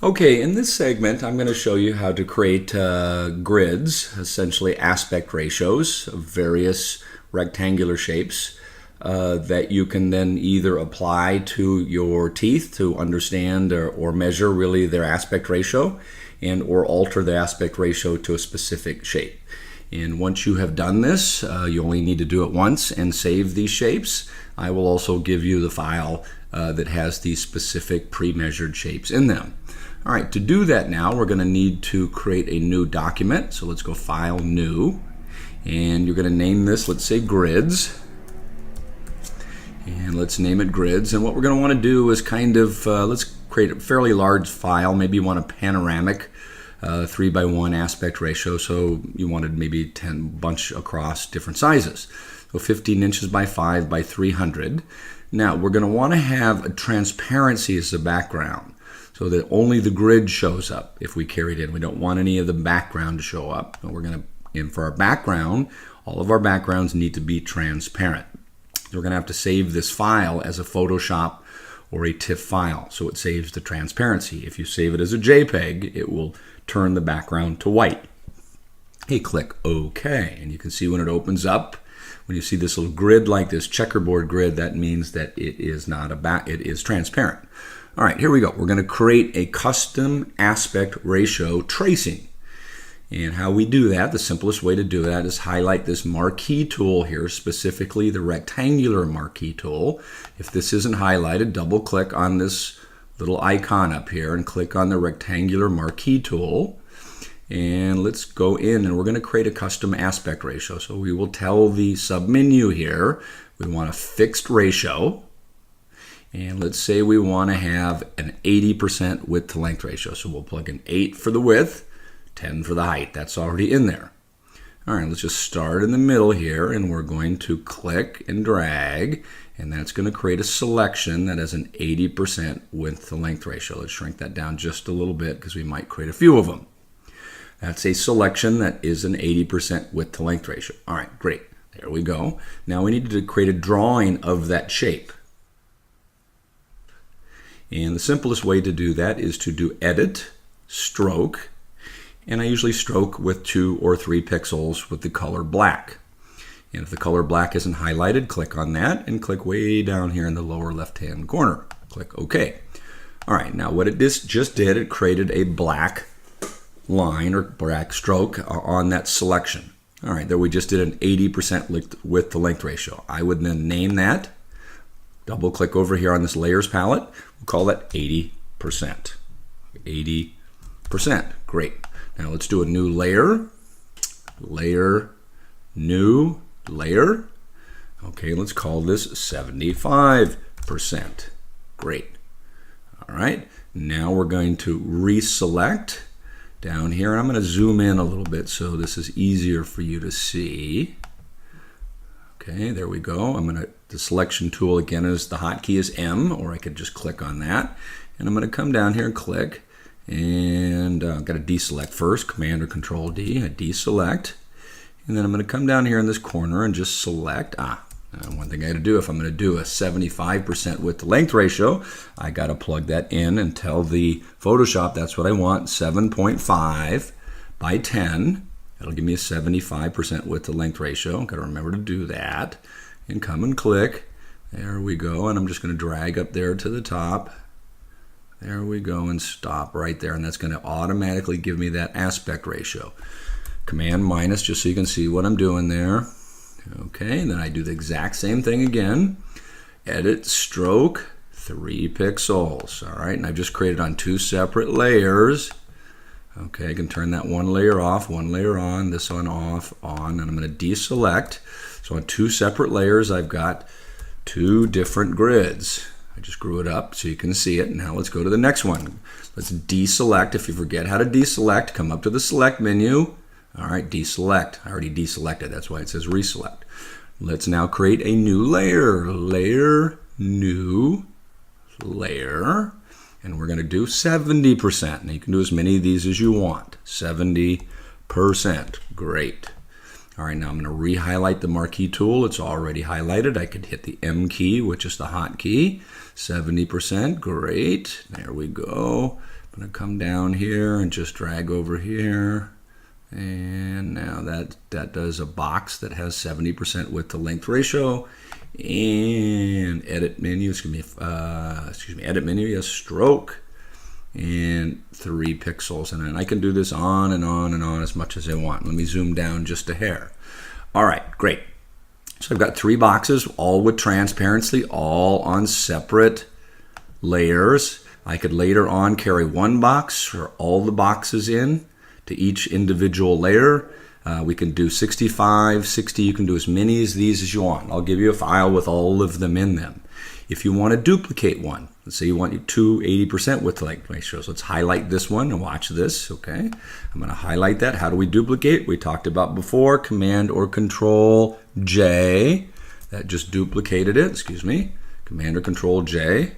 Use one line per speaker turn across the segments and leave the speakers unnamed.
Okay, in this segment, I'm going to show you how to create grids, essentially aspect ratios of various rectangular shapes that you can then either apply to your teeth to understand or measure really their aspect ratio and or alter the aspect ratio to a specific shape. And once you have done this, you only need to do it once and save these shapes. I will also give you the file that has these specific pre-measured shapes in them. All right, to do that now, we're going to need to create a new document. So let's go File, New, and you're going to name this, let's say Grids. And let's name it Grids. And what we're going to want to do is kind of, let's create a fairly large file. Maybe you want a panoramic 3:1 aspect ratio. So you wanted maybe 10 bunch across different sizes. So 15 inches by 5 by 300. Now we're going to want to have a transparency as the background, so that only the grid shows up if we carry it in. We don't want any of the background to show up. And we're going to, and for our background, all of our backgrounds need to be transparent. So we're going to have to save this file as a Photoshop or a TIFF file, so it saves the transparency. If you save it as a JPEG, it will turn the background to white. Hey, click OK, and you can see when it opens up, when you see this little grid like this checkerboard grid, that means that it is not it is transparent. All right, here we go. We're going to create a custom aspect ratio tracing. And how we do that, the simplest way to do that is highlight this marquee tool here, specifically the rectangular marquee tool. If this isn't highlighted, double click on this little icon up here and click on the rectangular marquee tool. And let's go in and we're going to create a custom aspect ratio. So we will tell the submenu here, we want a fixed ratio. And let's say we want to have an 80% width to length ratio. So we'll plug in 8 for the width, 10 for the height. That's already in there. All right, let's just start in the middle here, and we're going to click and drag, and that's going to create a selection that has an 80% width to length ratio. Let's shrink that down just a little bit because we might create a few of them. That's a selection that is an 80% width to length ratio. All right, great. There we go. Now we need to create a drawing of that shape. And the simplest way to do that is to do Edit, Stroke, and I usually stroke with 2 or 3 pixels with the color black. And if the color black isn't highlighted, click on that and click way down here in the lower left-hand corner. Click OK. All right, now what it just did, it created a black line or black stroke on that selection. All right, there we just did an 80% width to length ratio. I would then name that. Double click over here on this layers palette. We'll call that 80%. 80%. Great. Now let's do a new layer. Layer, new layer. Okay, let's call this 75%. Great. All right. Now we're going to reselect down here. I'm going to zoom in a little bit so this is easier for you to see. Okay, there we go. The selection tool again is the hotkey is M, or I could just click on that. And I'm going to come down here and click, and I've got to deselect first, Command or Control D. I deselect, and then I'm going to come down here in this corner and just select. One thing I got to do, if I'm going to do a 75% width to length ratio, I got to plug that in and tell the Photoshop that's what I want, 7.5 by 10. It'll give me a 75% width to length ratio. Got to remember to do that. And come and click. There we go. And I'm just going to drag up there to the top. There we go, and stop right there. And that's going to automatically give me that aspect ratio. Command minus, just so you can see what I'm doing there. Okay, and then I do the exact same thing again. Edit, stroke, 3 pixels. All right, and I've just created on 2 separate layers. Okay, I can turn that one layer off, one layer on, this one off, on, and I'm going to deselect. So on 2 separate layers, I've got 2 different grids. I just grew it up so you can see it. Now let's go to the next one. Let's deselect. If you forget how to deselect, come up to the select menu. All right, deselect. I already deselected. That's why it says reselect. Let's now create a new layer. Layer, new, layer. And we're going to do 70%. Now you can do as many of these as you want. 70%. Great. All right, now I'm going to re-highlight the marquee tool. It's already highlighted. I could hit the M key, which is the hotkey. 70%. Great. There we go. I'm going to come down here and just drag over here. And now that does a box that has 70% width to length ratio. And edit menu, edit menu, yes, stroke. And 3 pixels. And then I can do this on and on and on as much as I want. Let me zoom down just a hair. All right, great. So I've got 3 boxes, all with transparency, all on separate layers. I could later on carry 1 box for all the boxes in to each individual layer. We can do 65, 60, you can do as many of these as you want. I'll give you a file with all of them in them. If you want to duplicate one, let's say you want 2 80% width to length ratios. Let's highlight this one and watch this, okay? I'm going to highlight that. How do we duplicate? We talked about before, Command or Control J. That just duplicated it, excuse me. Command or Control J.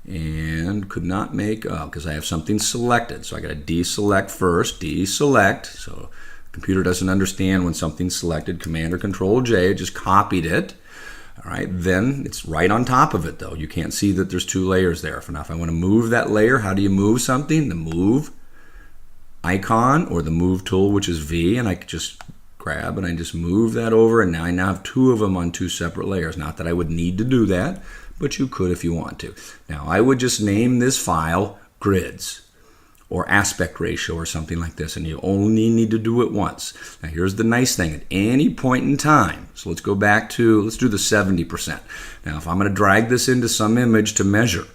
And could not make, because I have something selected. So I got to deselect first, deselect. So the computer doesn't understand when something's selected. Command or Control J, just copied it. All right, then it's right on top of it though. You can't see that there's 2 layers there. Now if I want to move that layer, how do you move something? The move icon or the move tool, which is V, and I could just grab and I just move that over, and now I have 2 of them on 2 separate layers. Not that I would need to do that, but you could if you want to. Now I would just name this file grids or aspect ratio or something like this, and you only need to do it once. Now here's the nice thing, at any point in time, so let's go back to, let's do the 70%. Now if I'm going to drag this into some image to measure,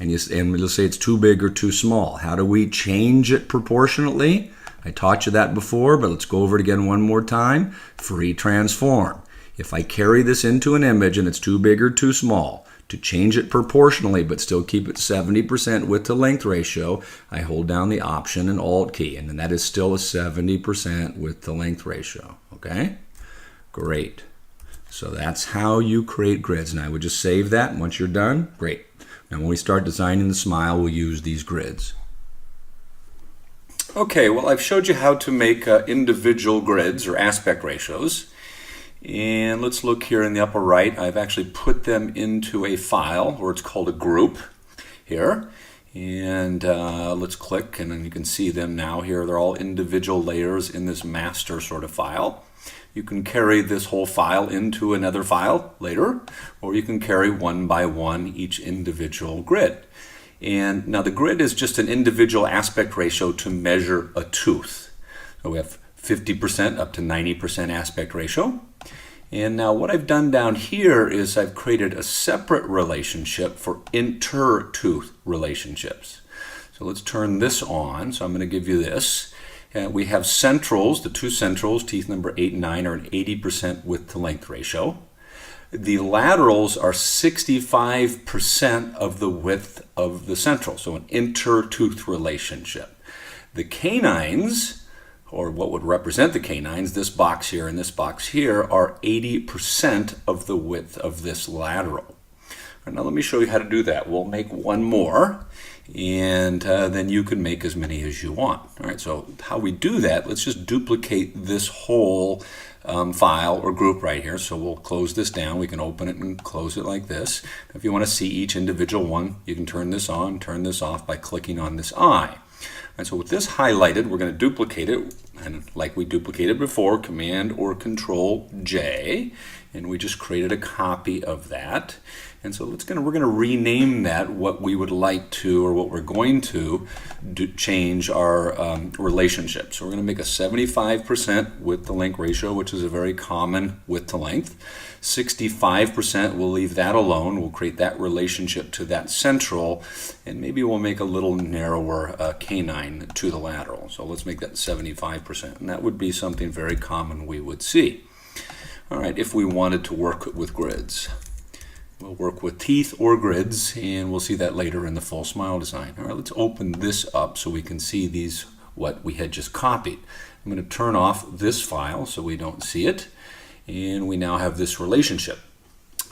and you'll say it's too big or too small, how do we change it proportionately? I taught you that before, but let's go over it again one more time. Free transform. If I carry this into an image and it's too big or too small, to change it proportionally but still keep it 70% width to length ratio, I hold down the Option and Alt key, and then that is still a 70% width to length ratio. Okay? Great. So that's how you create grids. And I would just save that, and once you're done, great. Now when we start designing the smile, we'll use these grids. Okay, well I've showed you how to make individual grids or aspect ratios. And let's look here in the upper right. I've actually put them into a file, or it's called a group here. And let's click, and then you can see them now here. They're all individual layers in this master sort of file. You can carry this whole file into another file later, or you can carry one by one each individual grid. And now the grid is just an individual aspect ratio to measure a tooth. So we have 50% up to 90% aspect ratio. And now what I've done down here is I've created a separate relationship for inter-tooth relationships. So let's turn this on. So I'm going to give you this. And we have centrals, the 2 centrals, teeth number 8 and 9, are an 80% width to length ratio. The laterals are 65% of the width of the central, so an inter-tooth relationship. The canines, or what would represent the canines, this box here and this box here, are 80% of the width of this lateral. Right, now let me show you how to do that. We'll make one more, and then you can make as many as you want. All right, so how we do that, let's just duplicate this whole file or group right here. So we'll close this down. We can open it and close it like this. If you want to see each individual one, you can turn this on, turn this off by clicking on this eye. And so with this highlighted, we're going to duplicate it, and like we duplicated before, Command or Control J, and we just created a copy of that. And so we're going to rename that what we would like to, or what we're going to change our relationship. So we're going to make a 75% width to length ratio, which is a very common width to length. 65%, we'll leave that alone. We'll create that relationship to that central, and maybe we'll make a little narrower canine to the lateral. So let's make that 75%, and that would be something very common we would see. All right, if we wanted to work with grids. We'll work with teeth or grids, and we'll see that later in the full smile design. All right, let's open this up so we can see these, what we had just copied. I'm going to turn off this file so we don't see it, and we now have this relationship.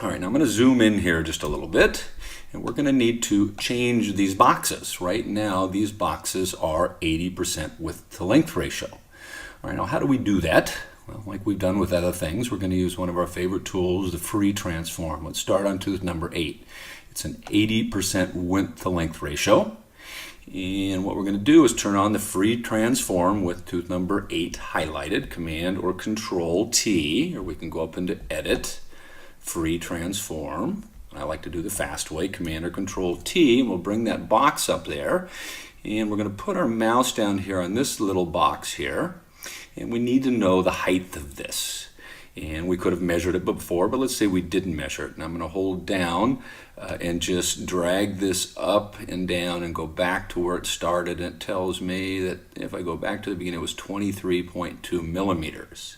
All right, now I'm going to zoom in here just a little bit, and we're going to need to change these boxes. Right now, these boxes are 80% width to length ratio. All right, now how do we do that? Well, like we've done with other things, we're going to use one of our favorite tools, the free transform. Let's start on tooth number 8. It's an 80% width to length ratio. And what we're going to do is turn on the free transform with tooth number 8 highlighted, Command or Control T, or we can go up into Edit, Free Transform. I like to do the fast way, Command or Control T, and we'll bring that box up there. And we're going to put our mouse down here on this little box here, and we need to know the height of this. And we could have measured it before, but let's say we didn't measure it. And I'm going to hold down and just drag this up and down and go back to where it started. And it tells me that if I go back to the beginning, it was 23.2 millimeters.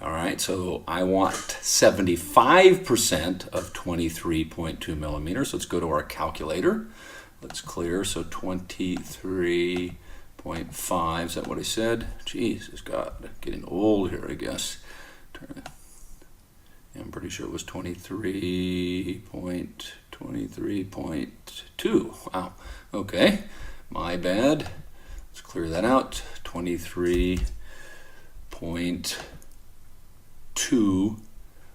All right, so I want 75% of 23.2 millimeters. Let's go to our calculator. Let's clear, so 23.5, is that what I said? Jesus, God, getting old here, I guess. I'm pretty sure it was 23.2. Wow. Okay. My bad. Let's clear that out. 23.2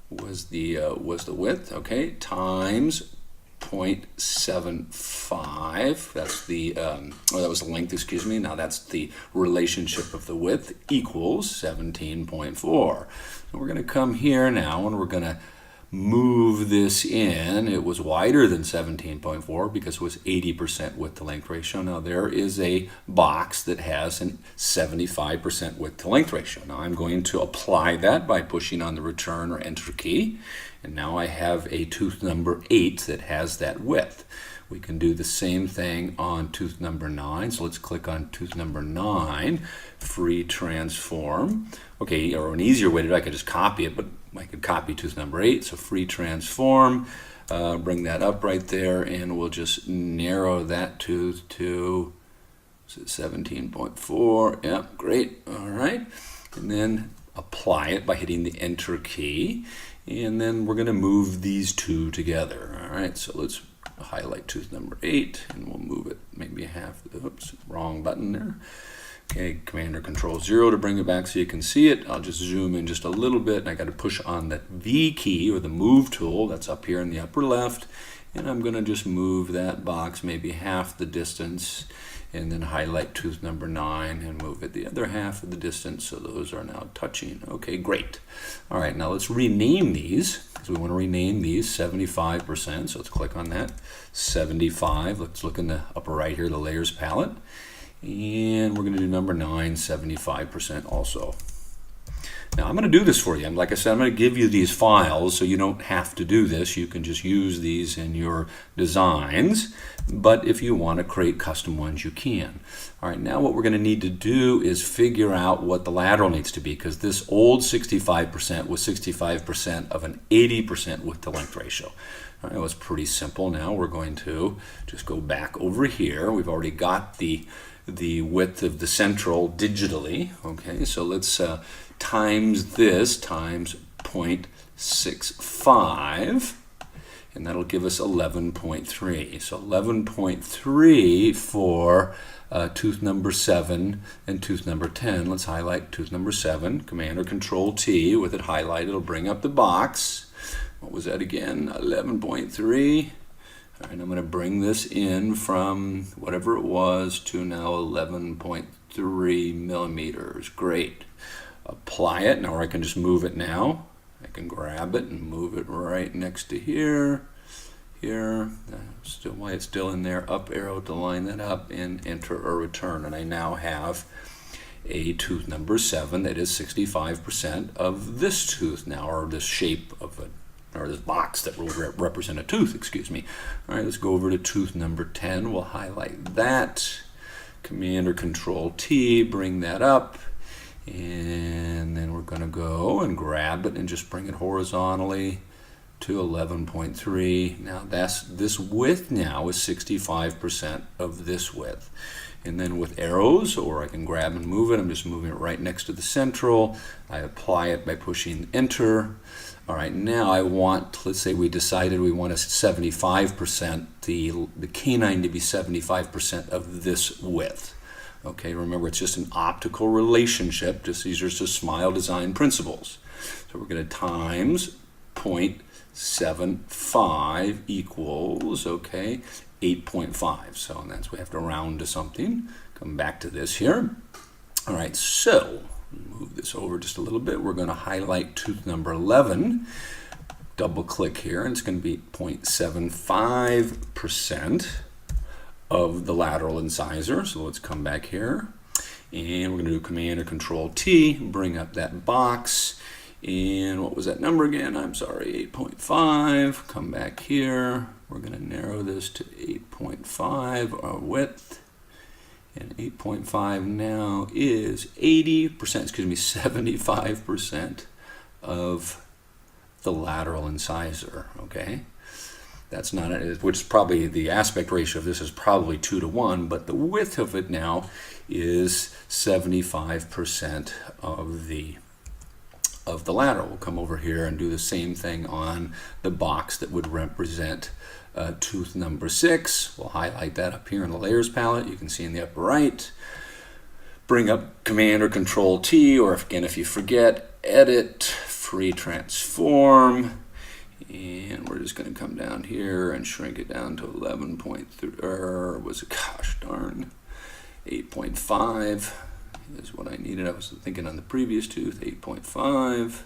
was the width. Okay. Times 0.75. That's the that was the length. Excuse me. Now that's the relationship of the width equals 17.4. So we're going to come here now and we're going to move this in. It was wider than 17.4 because it was 80% width to length ratio. Now there is a box that has a 75% width to length ratio. Now I'm going to apply that by pushing on the return or enter key. And now I have a tooth number 8 that has that width. We can do the same thing on tooth number 9. So let's click on tooth number 9, free transform. Okay, or an easier way to do it, I could just copy it, but I could copy tooth number 8. So free transform, bring that up right there, and we'll just narrow that tooth to 17.4. Yep, great. All right. And then apply it by hitting the enter key. And then we're going to move these two together. All right, so let's highlight tooth number 8, and we'll move it maybe half. Oops, wrong button there. Okay, Command or Control 0 to bring it back so you can see it. I'll just zoom in just a little bit, and I got to push on that V key or the move tool that's up here in the upper left, and I'm going to just move that box maybe half the distance, and then highlight tooth number 9 and move it the other half of the distance so those are now touching. Okay, great. All right, now let's rename these. So we want to rename these 75%. So let's click on that. 75. Let's look in the upper right here, the layers palette. And we're going to do number 9, 75% also. Now I'm going to do this for you. And like I said, I'm going to give you these files so you don't have to do this. You can just use these in your designs. But if you want to create custom ones, you can. All right, now what we're going to need to do is figure out what the lateral needs to be, because this old 65% was 65% of an 80% width to length ratio. All right, it was pretty simple. Now we're going to just go back over here. We've already got the width of the central digitally. Okay, so let's times this times 0.65. And that'll give us 11.3. So 11.3 for tooth number 7 and tooth number 10. Let's highlight tooth number 7. Command or Control T with it highlighted. It'll bring up the box. What was that again? 11.3. All right, I'm going to bring this in from whatever it was to now 11.3 millimeters. Great. Apply it. Now I can just move it now. I can grab it and move it right next to here, still while it's still in there, up arrow to line that up, and enter or return. And I now have a tooth number 7 that is 65% of this tooth now, or this shape of it, or this box that will represent a tooth, excuse me. All right, let's go over to tooth number 10. We'll highlight that, Command or Control T, bring that up. And then we're going to go and grab it and just bring it horizontally to 11.3. Now this width now is 65% of this width. And then with arrows, or I can grab and move it, I'm just moving it right next to the central. I apply it by pushing enter. All right, now I want, let's say we decided we want a 75%, the canine to be 75% of this width. Okay, remember it's just an optical relationship. These are just smile design principles. So we're going to times 0.75 equals, okay, 8.5. So that's, we have to round to something. Come back to this here. All right, so move this over just a little bit. We're going to highlight tooth number 11. Double click here, and it's going to be 0.75% of the lateral incisor. So let's come back here, and we're going to do Command or Control T, bring up that box. And what was that number again? I'm sorry, 8.5. Come back here. We're going to narrow this to 8.5, our width. And 8.5 now is 80%, excuse me, 75% of the lateral incisor, okay? That's not it, which is probably, the aspect ratio of this is probably 2 to 1, but the width of it now is 75% of the lateral. We'll come over here and do the same thing on the box that would represent tooth number 6. We'll highlight that up here in the layers palette. You can see in the upper right. Bring up Command or Control T, or again, if you forget, Edit, Free Transform, and we're just going to come down here and shrink it down to 11.3, or was it, gosh darn, 8.5 is what I needed. I was thinking on the previous tooth, 8.5.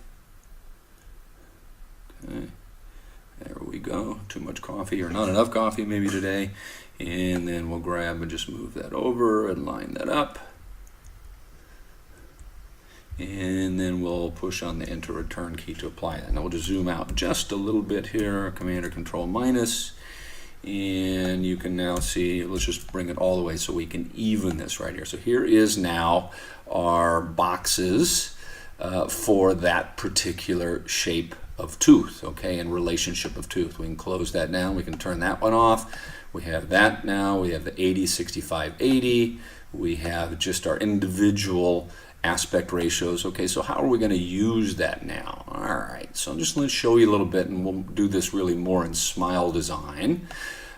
Okay. There we go. Too much coffee, or not enough coffee maybe today. And then we'll grab and just move that over and line that up. And then we'll push on the Enter Return key to apply that. Now we'll just zoom out just a little bit here, Command or Control minus. And you can now see, let's just bring it all the way so we can even this right here. So here is now our boxes for that particular shape of tooth, okay, and relationship of tooth. We can close that down, we can turn that one off. We have that now, we have the 80, 65, 80. We have just our individual aspect ratios. Okay, so how are we going to use that now? All right, so I'm just going to show you a little bit, and we'll do this really more in Smile Design.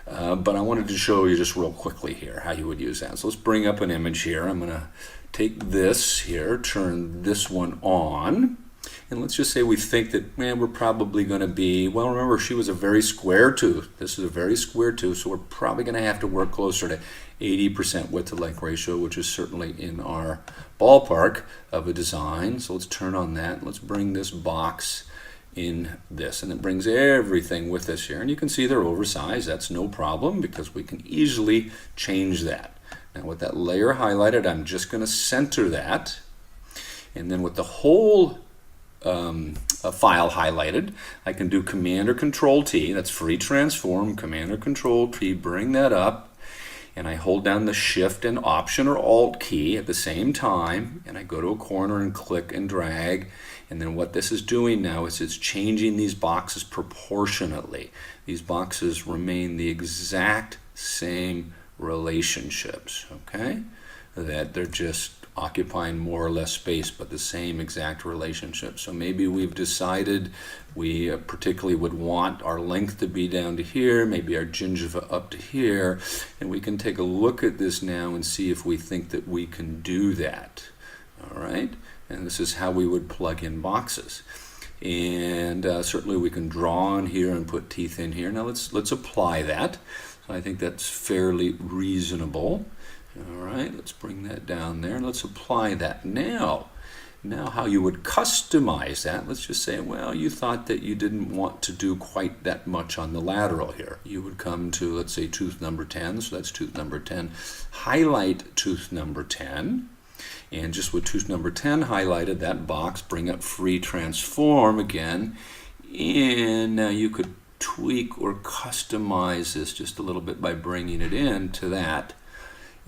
But I wanted to show you just real quickly here how you would use that. So let's bring up an image here. I'm going to take this here, turn this one on, and let's just say we think that, man, we're probably going to be, well, remember, she was a very square tooth. This is a very square tooth, so we're probably going to have to work closer to 80% width to length ratio, which is certainly in our ballpark of a design. So let's turn on that. Let's bring this box in this, and it brings everything with us here. And you can see they're oversized. That's no problem because we can easily change that. Now with that layer highlighted, I'm just going to center that. And then with the whole file highlighted, I can do Command or Control T. That's Free Transform, Command or Control T, bring that up. And I hold down the Shift and Option or Alt key at the same time, and I go to a corner and click and drag. And then what this is doing now is it's changing these boxes proportionately. These boxes remain the exact same relationships, okay? That they're just occupying more or less space, but the same exact relationship. So maybe we've decided we particularly would want our length to be down to here, maybe our gingiva up to here, and we can take a look at this now and see if we think that we can do that. All right, and this is how we would plug in boxes. And certainly we can draw on here and put teeth in here. Now let's apply that. So I think that's fairly reasonable. All right, let's bring that down there. Let's apply that now. Now how you would customize that, let's just say, well, you thought that you didn't want to do quite that much on the lateral here. You would come to, let's say, tooth number 10. So that's tooth number 10. Highlight tooth number 10. And just with tooth number 10 highlighted, that box, bring up Free Transform again. And now you could tweak or customize this just a little bit by bringing it in to that.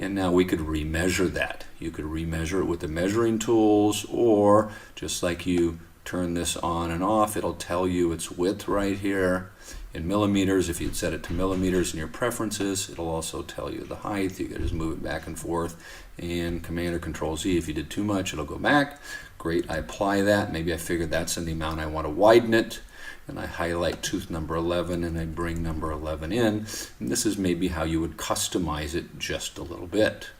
And now we could remeasure that. You could remeasure it with the measuring tools, or just like you turn this on and off, it'll tell you its width right here in millimeters. If you'd set it to millimeters in your preferences, it'll also tell you the height. You can just move it back and forth, and Command or Control Z. If you did too much, it'll go back. Great, I apply that. Maybe I figured that's in the amount I want to widen it. And I highlight tooth number 11 and I bring number 11 in. And this is maybe how you would customize it just a little bit.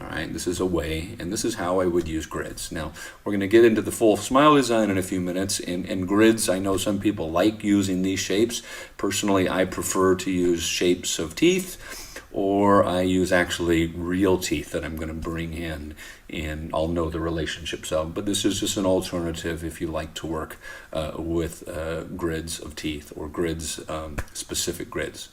All right, this is a way, and this is how I would use grids. Now, we're going to get into the full smile design in a few minutes. And grids, I know some people like using these shapes. Personally, I prefer to use shapes of teeth, or I use actually real teeth that I'm going to bring in, and I'll know the relationships of. But this is just an alternative if you like to work with grids of teeth or grids, specific grids.